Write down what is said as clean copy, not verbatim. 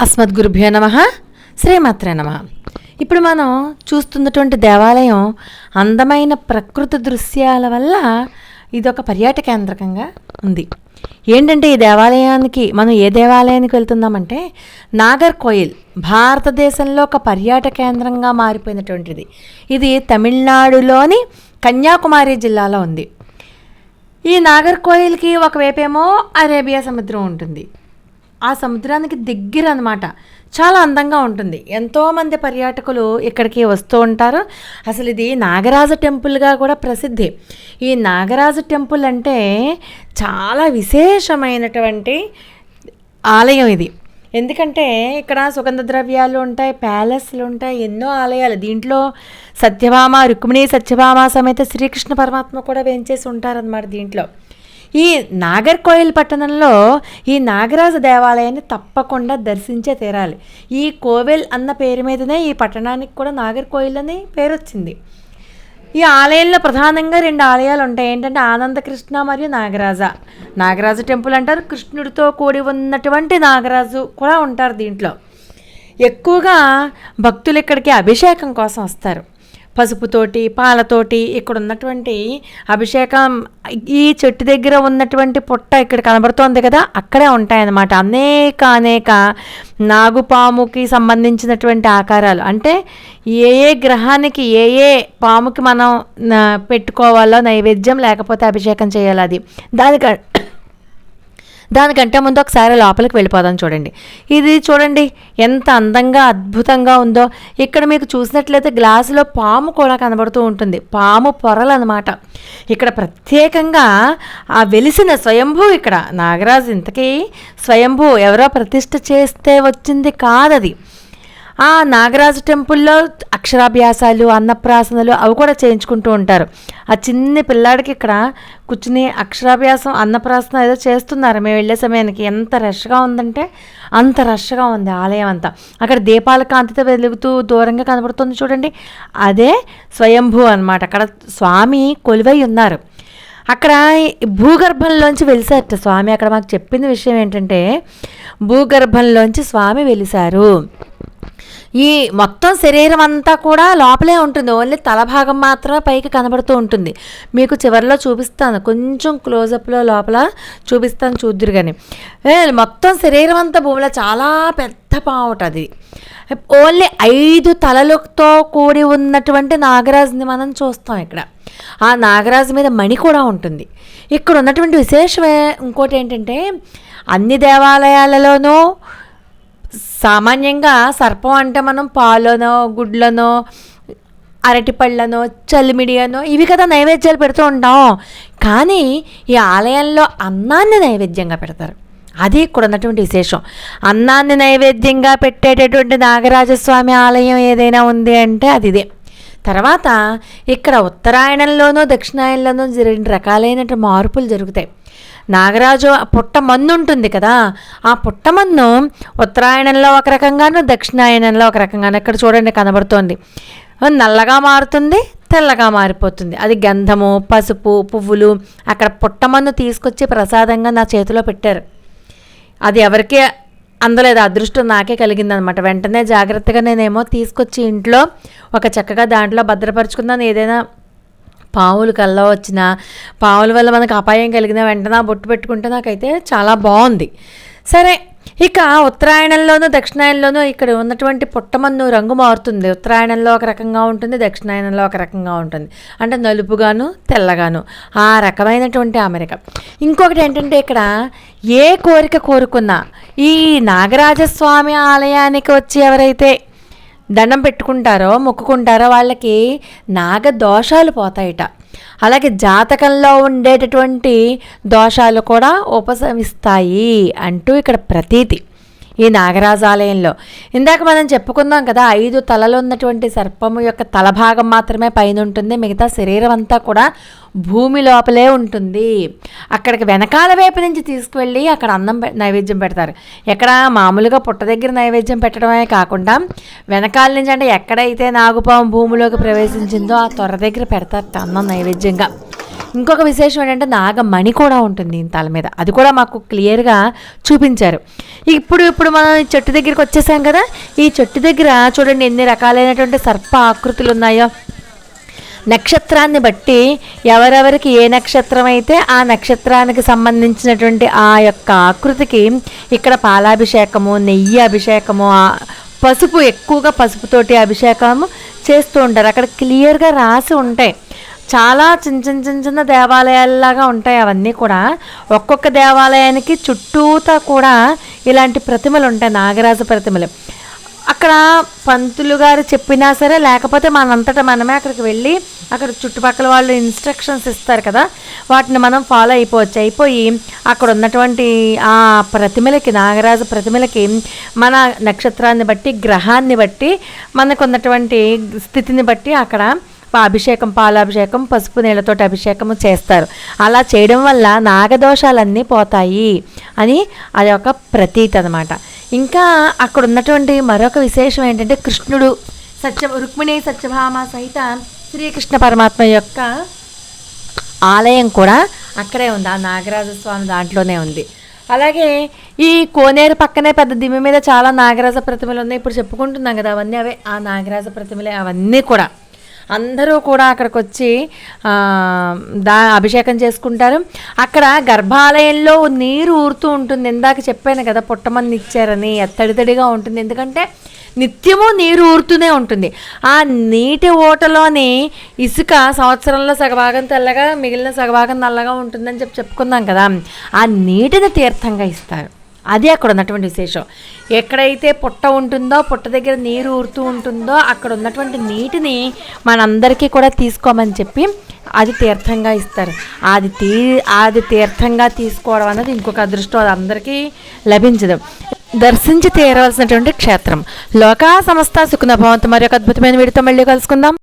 అస్మద్గురుభ్యో నమః. శ్రీమాత్రే నమః. ఇప్పుడు మనం చూస్తున్నటువంటి దేవాలయం అందమైన ప్రకృతి దృశ్యాల వల్ల ఇదొక పర్యాటక కేంద్రకంగా ఉంది. ఏంటంటే ఈ దేవాలయానికి మనం ఏ దేవాలయానికి వెళ్తున్నామంటే నాగర్కోయిల్, భారతదేశంలో ఒక పర్యాటక కేంద్రంగా మారిపోయినటువంటిది. ఇది తమిళనాడులోని కన్యాకుమారి జిల్లాలో ఉంది. ఈ నాగర్కోయిల్కి ఒకవైపేమో అరేబియా సముద్రం ఉంటుంది. ఆ సముద్రానికి దగ్గర అనమాట. చాలా అందంగా ఉంటుంది. ఎంతోమంది పర్యాటకులు ఇక్కడికి వస్తూ ఉంటారు. అసలు ఇది నాగరాజ టెంపుల్గా కూడా ప్రసిద్ధి. ఈ నాగరాజ టెంపుల్ అంటే చాలా విశేషమైనటువంటి ఆలయం ఇది. ఎందుకంటే ఇక్కడ సుగంధ ద్రవ్యాలు ఉంటాయి, ప్యాలెస్లు ఉంటాయి, ఎన్నో ఆలయాలు. దీంట్లో సత్యభామ, రుక్మిణి సత్యభామ సమేత శ్రీకృష్ణ పరమాత్మ కూడా వేంచేసి ఉంటారన్నమాట. దీంట్లో ఈ నాగర్కోయిల్ పట్టణంలో ఈ నాగరాజ దేవాలయాన్ని తప్పకుండా దర్శించే తీరాలి. ఈ కోవెల్ అన్న పేరు మీదనే ఈ పట్టణానికి కూడా నాగర్కోయిల్ అని పేరు వచ్చింది. ఈ ఆలయంలో ప్రధానంగా 2 ఆలయాలు ఉంటాయి. ఏంటంటే ఆనందకృష్ణ మరియు నాగరాజ టెంపుల్ అంటారు. కృష్ణుడితో కూడి ఉన్నటువంటి నాగరాజు కూడా ఉంటారు. దీంట్లో ఎక్కువగా భక్తులు ఇక్కడికి అభిషేకం కోసం వస్తారు. పసుపుతోటి, పాలతోటి ఇక్కడ ఉన్నటువంటి అభిషేకం ఈ చెట్టు దగ్గర ఉన్నటువంటి పుట్ట ఇక్కడ కనబడుతోంది కదా, అక్కడే ఉంటాయన్నమాట. అనేక నాగుపాముకి సంబంధించినటువంటి ఆకారాలు. అంటే ఏ గ్రహానికి ఏ పాముకి మనం పెట్టుకోవాలో నైవేద్యం, లేకపోతే అభిషేకం చేయాలి. అది దానికంటే ముందు ఒకసారి లోపలికి వెళ్ళిపోదాం. చూడండి, ఇది చూడండి ఎంత అందంగా అద్భుతంగా ఉందో. ఇక్కడ మీకు చూసినట్లయితే గ్లాసులో పాము కూడా కనబడుతూ ఉంటుంది. పాము పొరలు అనమాట. ఇక్కడ ప్రత్యేకంగా ఆ వెలిసిన స్వయంభూ, ఇక్కడ నాగరాజు ఇంతకీ స్వయంభూ ఎవరో ప్రతిష్ఠ చేస్తే వచ్చింది కాదది. ఆ నాగరాజు టెంపుల్లో అక్షరాభ్యాసాలు, అన్నప్రాసనలు అవి కూడా చేయించుకుంటూ ఉంటారు. ఆ చిన్ని పిల్లాడికి ఇక్కడ కూర్చుని అక్షరాభ్యాసం, అన్నప్రాసన ఏదో చేస్తున్నారు. మేము వెళ్ళే సమయానికి ఎంత రష్గా ఉందంటే అంత రష్గా ఉంది ఆలయం అంతా. అక్కడ దీపాల కాంతితో వెలుగుతూ దూరంగా కనబడుతుంది చూడండి, అదే స్వయంభూ అన్నమాట. అక్కడ స్వామి కొలువై ఉన్నారు. అక్కడ భూగర్భంలోంచి వెలిసారట స్వామి. అక్కడ మాకు చెప్పిన విషయం ఏంటంటే భూగర్భంలోంచి స్వామి వెలిసారు. ఈ మొత్తం శరీరం అంతా కూడా లోపలే ఉంటుంది. ఓన్లీ తల భాగం మాత్రమే పైకి కనబడుతూ ఉంటుంది. మీకు చివరిలో చూపిస్తాను, కొంచెం క్లోజప్లో లోపల చూపిస్తాను, చూద్దురు. కానీ మొత్తం శరీరం అంతా భూమిలో చాలా పెద్ద పావుట అది. ఓన్లీ 5 తలలతో కూడి ఉన్నటువంటి నాగరాజుని మనం చూస్తాం ఇక్కడ. ఆ నాగరాజు మీద మణి కూడా ఉంటుంది. ఇక్కడ ఉన్నటువంటి విశేషమే ఇంకోటి ఏంటంటే అన్ని దేవాలయాలలోనూ సామాన్యంగా సర్పం అంటే మనం పాలనో, గుడ్లనో, అరటిపళ్ళనో, చలిమిడియనో ఇవి కదా నైవేద్యాలు పెడుతూ ఉంటాం. కానీ ఈ ఆలయంలో అన్నాన్ని నైవేద్యంగా పెడతారు. అది ఇక్కడ ఉన్నటువంటి విశేషం. అన్నాన్ని నైవేద్యంగా పెట్టేటటువంటి నాగరాజస్వామి ఆలయం ఏదైనా ఉంది అంటే అది ఇదే. తర్వాత ఇక్కడ ఉత్తరాయణంలోనూ దక్షిణాయనంలోనూ 2 రకాలైన మార్పులు జరుగుతాయి. నాగరాజు పుట్టమన్ను ఉంటుంది కదా, ఆ పుట్టమన్ను ఉత్తరాయణంలో ఒక రకంగాను, దక్షిణాయనంలో ఒక రకంగాను. ఇక్కడ చూడండి కనబడుతోంది. నల్లగా మారుతుంది, తెల్లగా మారిపోతుంది. అది గంధము, పసుపు, పువ్వులు. అక్కడ పుట్టమన్ను తీసుకొచ్చి ప్రసాదంగా నా చేతిలో పెట్టారు. అది ఎవరికీ అందలేదు, అదృష్టం నాకే కలిగిందనమాట. వెంటనే జాగ్రత్తగా నేనేమో తీసుకొచ్చి ఇంట్లో ఒక చక్కగా దాంట్లో భద్రపరుచుకున్నాను. ఏదైనా పాములు కల్లా వచ్చిన, పాముల వల్ల మనకు అపాయం కలిగిన వెంటనే బొట్టు పెట్టుకుంటే నాకైతే చాలా బాగుంది. సరే, ఇక ఉత్తరాయణంలోనూ దక్షిణాయనంలోనూ ఇక్కడ ఉన్నటువంటి పుట్టమన్ను రంగు మారుతుంది. ఉత్తరాయణంలో ఒక రకంగా ఉంటుంది, దక్షిణాయనంలో ఒక రకంగా ఉంటుంది. అంటే నలుపుగాను, తెల్లగాను, ఆ రకమైనటువంటి అమరిక. ఇంకొకటి ఏంటంటే ఇక్కడ ఏ కోరిక కోరుకున్నా ఈ నాగరాజస్వామి ఆలయానికి వచ్చి ఎవరైతే దండం పెట్టుకుంటారో, మొక్కుకుంటారో వాళ్ళకి నాగదోషాలు పోతాయిట. అలాగే జాతకంలో ఉండేటటువంటి దోషాలు కూడా ఉపశమిస్తాయి అంటూ ఇక్కడ ప్రతీతి ఈ నాగరాజాలయంలో. ఇందాక మనం చెప్పుకుందాం కదా, 5 తలలు ఉన్నటువంటి సర్పము యొక్క తలభాగం మాత్రమే పైన ఉంటుంది, మిగతా శరీరం అంతా కూడా భూమి లోపలే ఉంటుంది. అక్కడికి వెనకాల వైపు నుంచి తీసుకువెళ్ళి అక్కడ అన్నం నైవేద్యం పెడతారు. ఎక్కడ మామూలుగా పుట్ట దగ్గర నైవేద్యం పెట్టడమే కాకుండా వెనకాల నుంచి, అంటే ఎక్కడైతే నాగుపాము భూమిలోకి ప్రవేశించిందో ఆ తొర్ర దగ్గర పెడతారు అన్నం నైవేద్యంగా. ఇంకొక విశేషం ఏంటంటే నాగమణి కూడా ఉంటుంది ఈయన తల మీద, అది కూడా మాకు క్లియర్గా చూపించారు. ఇప్పుడు మనం ఈ చెట్టు దగ్గరికి వచ్చేసాం కదా, ఈ చెట్టు దగ్గర చూడండి ఎన్ని రకాలైనటువంటి సర్ప ఆకృతులు ఉన్నాయో. నక్షత్రాన్ని బట్టి ఎవరెవరికి ఏ నక్షత్రం అయితే ఆ నక్షత్రానికి సంబంధించినటువంటి ఆ యొక్క ఆకృతికి ఇక్కడ పాలాభిషేకము, నెయ్యి అభిషేకము, పసుపు, ఎక్కువగా పసుపుతోటి అభిషేకము చేస్తూ ఉంటారు. అక్కడ క్లియర్గా రాసి ఉంటాయి. చాలా చిన్న దేవాలయాల్లాగా ఉంటాయి అవన్నీ కూడా. ఒక్కొక్క దేవాలయానికి చుట్టూతా కూడా ఇలాంటి ప్రతిమలు ఉంటాయి, నాగరాజు ప్రతిమలు. అక్కడ పంతులు గారు చెప్పినా సరే, లేకపోతే మనంతటా మనమే అక్కడికి వెళ్ళి అక్కడ చుట్టుపక్కల వాళ్ళు ఇన్స్ట్రక్షన్స్ ఇస్తారు కదా, వాటిని మనం ఫాలో అయిపోయి అక్కడ ఉన్నటువంటి ఆ ప్రతిమలకి, నాగరాజు ప్రతిమలకి మన నక్షత్రాన్ని బట్టి, గ్రహాన్ని బట్టి, మనకు ఉన్నటువంటి స్థితిని బట్టి అక్కడ అభిషేకం, పాలాభిషేకం, పసుపు నీళ్ళతోటి అభిషేకము చేస్తారు. అలా చేయడం వల్ల నాగదోషాలన్నీ పోతాయి అని అది ఒక ప్రతీతి అనమాట. ఇంకా అక్కడ ఉన్నటువంటి మరొక విశేషం ఏంటంటే కృష్ణుడు రుక్మిణి సత్యభామ సహిత శ్రీకృష్ణ పరమాత్మ యొక్క ఆలయం కూడా అక్కడే ఉంది, ఆ నాగరాజ స్వామి దాంట్లోనే ఉంది. అలాగే ఈ కోనేరు పక్కనే పెద్ద దిమ్మి మీద చాలా నాగరాజ ప్రతిమలు ఉన్నాయి. ఇప్పుడు చెప్పుకుంటున్నాం కదా, అవన్నీ అవే ఆ నాగరాజ ప్రతిమలే. అవన్నీ కూడా అందరూ కూడా అక్కడికి వచ్చి అభిషేకం చేసుకుంటారు. అక్కడ గర్భాలయంలో నీరు ఊరుతూ ఉంటుంది. ఇందాక చెప్పాను కదా, పుట్టమని ఇచ్చారని, తడితడిగా ఉంటుంది. ఎందుకంటే నిత్యము నీరు ఊరుతూనే ఉంటుంది. ఆ నీటి ఓటలోని ఇసుక సంవత్సరంలో సగభాగం తెల్లగా, మిగిలిన సగభాగం నల్లగా ఉంటుందని చెప్పుకున్నాం కదా, ఆ నీటిని తీర్థంగా ఇస్తారు. అది అక్కడ ఉన్నటువంటి విశేషం. ఎక్కడైతే పుట్ట ఉంటుందో, పుట్ట దగ్గర నీరు ఊరుతూ ఉంటుందో, అక్కడ ఉన్నటువంటి నీటిని మనందరికీ కూడా తీసుకోమని చెప్పి అది తీర్థంగా ఇస్తారు. అది తీర్థంగా తీసుకోవడం అనేది ఇంకొక అదృష్టం, అది అందరికీ లభించదు. దర్శించి తీరవలసినటువంటి క్షేత్రం. లోకా సమస్త సుఖన భవంతు. మరి ఒక అద్భుతమైన వీడితో మళ్ళీ కలుసుకుందాం.